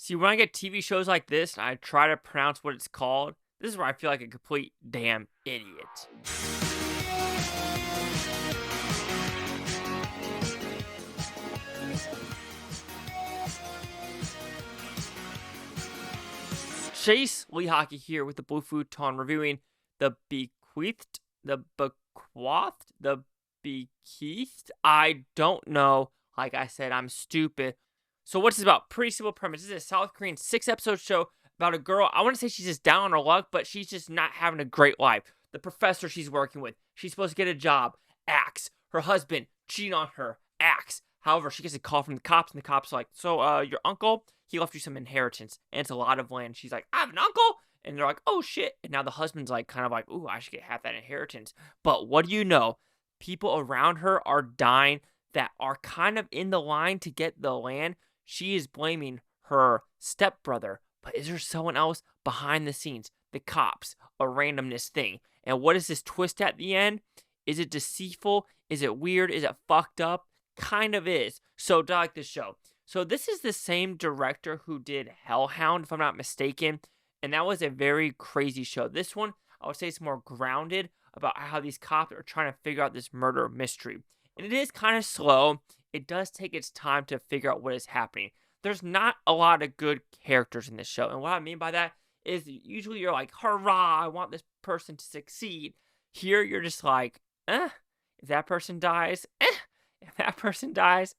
See, when I get TV shows like this and I try to pronounce what it's called, this is where I feel like a complete damn idiot. Chase Lee Hockey here with the Blue Futon reviewing the Bequeathed, the Bequeathed. I don't know. Like I said, I'm stupid. So what's this about? Pretty simple premise. This is a South Korean 6-episode show about a girl. I want to say she's just down on her luck, but she's just not having a great life. The professor she's working with, she's supposed to get a job, axe. Her husband cheating on her, axe. However, she gets a call from the cops, and the cops are like, so, your uncle, he left you some inheritance, and it's a lot of land. She's like, I have an uncle? And they're like, oh, shit. And now the husband's like, kind of like, ooh, I should get half that inheritance. But what do you know? People around her are dying that are kind of in the line to get the land. She is blaming her stepbrother. But is there someone else behind the scenes? The cops, a randomness thing. And what is this twist at the end? Is it deceitful? Is it weird? Is it fucked up? Kind of is. So, do I like this show? So, this is the same director who did Hellhound, if I'm not mistaken. And that was a very crazy show. This one, I would say it's more grounded about how these cops are trying to figure out this murder mystery. And it is kind of slow. It does take its time to figure out what is happening. There's not a lot of good characters in this show. And what I mean by that is usually you're like, hurrah, I want this person to succeed. Here, you're just like, if that person dies, if that person dies,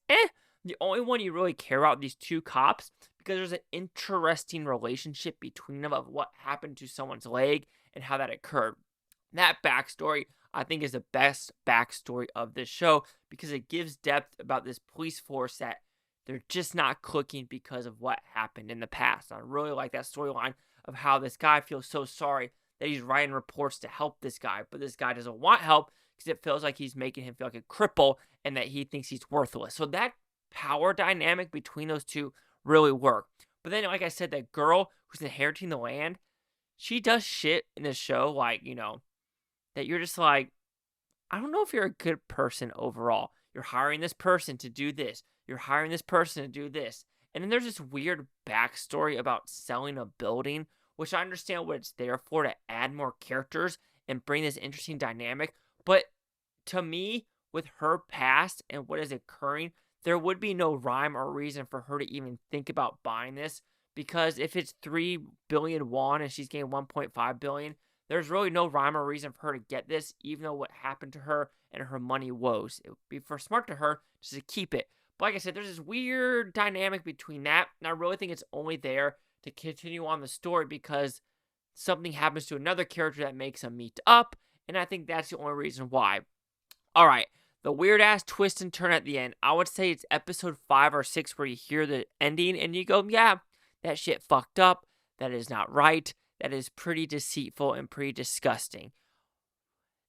The only one you really care about, these two cops, because there's an interesting relationship between them of what happened to someone's leg and how that occurred. That backstory, I think, is the best backstory of this show because it gives depth about this police force that they're just not clicking because of what happened in the past. I really like that storyline of how this guy feels so sorry that he's writing reports to help this guy, but this guy doesn't want help because it feels like he's making him feel like a cripple and that he thinks he's worthless. So that power dynamic between those two really work. But then, like I said, that girl who's inheriting the land, she does shit in the show, like, that you're just like, I don't know if you're a good person overall. You're hiring this person to do this. You're hiring this person to do this. And then there's this weird backstory about selling a building, which I understand what it's there for, to add more characters and bring this interesting dynamic. But to me, with her past and what is occurring, there would be no rhyme or reason for her to even think about buying this. Because if it's 3 billion won and she's getting 1.5 billion, there's really no rhyme or reason for her to get this, even though what happened to her and her money woes. It would be for smart to her just to keep it. But like I said, there's this weird dynamic between that, and I really think it's only there to continue on the story because something happens to another character that makes them meet up, and I think that's the only reason why. All right, the weird-ass twist and turn at the end. I would say it's episode 5 or 6 where you hear the ending, and you go, yeah, that shit fucked up. That is not right. That is pretty deceitful and pretty disgusting.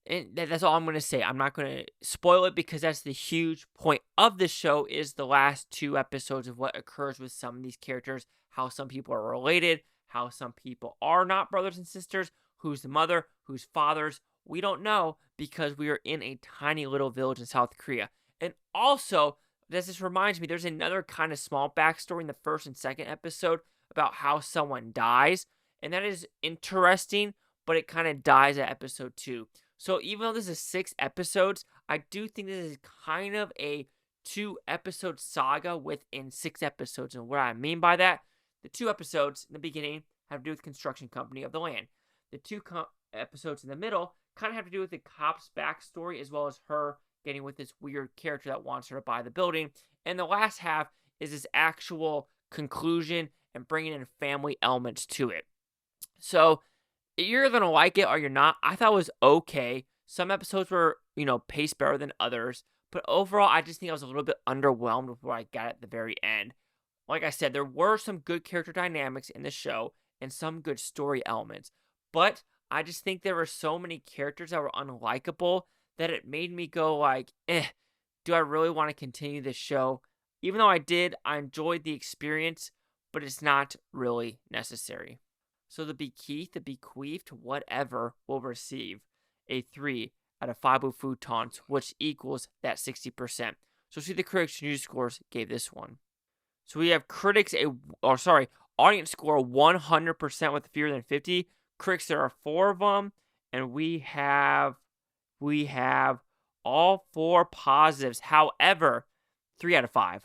And that's all I'm going to say. I'm not going to spoil it because that's the huge point of the show is the last 2 episodes of what occurs with some of these characters, how some people are related, how some people are not brothers and sisters, who's the mother, who's fathers. We don't know because we are in a tiny little village in South Korea. And also, this reminds me, there's another kind of small backstory in the first and second episode about how someone dies. And that is interesting, but it kind of dies at episode 2. So even though this is 6 episodes, I do think this is kind of a 2-episode saga within 6 episodes. And what I mean by that, the 2 episodes in the beginning have to do with construction company of the land. The 2 episodes in the middle kind of have to do with the cop's backstory as well as her getting with this weird character that wants her to buy the building. And the last half is this actual conclusion and bringing in family elements to it. So you're going to like it or you're not. I thought it was okay. Some episodes were, paced better than others. But overall, I just think I was a little bit underwhelmed with what I got at the very end. Like I said, there were some good character dynamics in the show and some good story elements. But I just think there were so many characters that were unlikable that it made me go like, do I really want to continue this show? Even though I enjoyed the experience, but it's not really necessary. So the bequeathed, whatever, will receive a 3 out of 5 futons, which equals that 60%. So see the critics' news scores gave this one. So we have Audience score 100% with fewer than 50. Critics, there are 4 of them, and we have all 4 positives. However, 3 out of 5,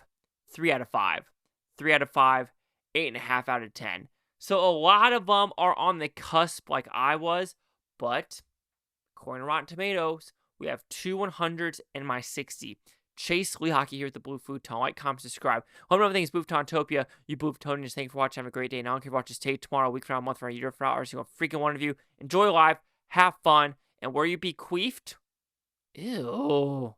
3 out of 5, 3 out of 5, 8.5 out of 10. So a lot of them are on the cusp like I was, but according to Rotten Tomatoes, we have 2 100s and my 60. Chase Lee Hockey here with the Blue Futon. Like, comment, subscribe. Hope everything is Bluefutontopia. You Blue Futonians, thank you for watching. Have a great day. And I don't care if you watch this tape tomorrow, a week from now, a month from now, a year from now, or single freaking one of you. Enjoy life, have fun, and were you bequeathed? Ew.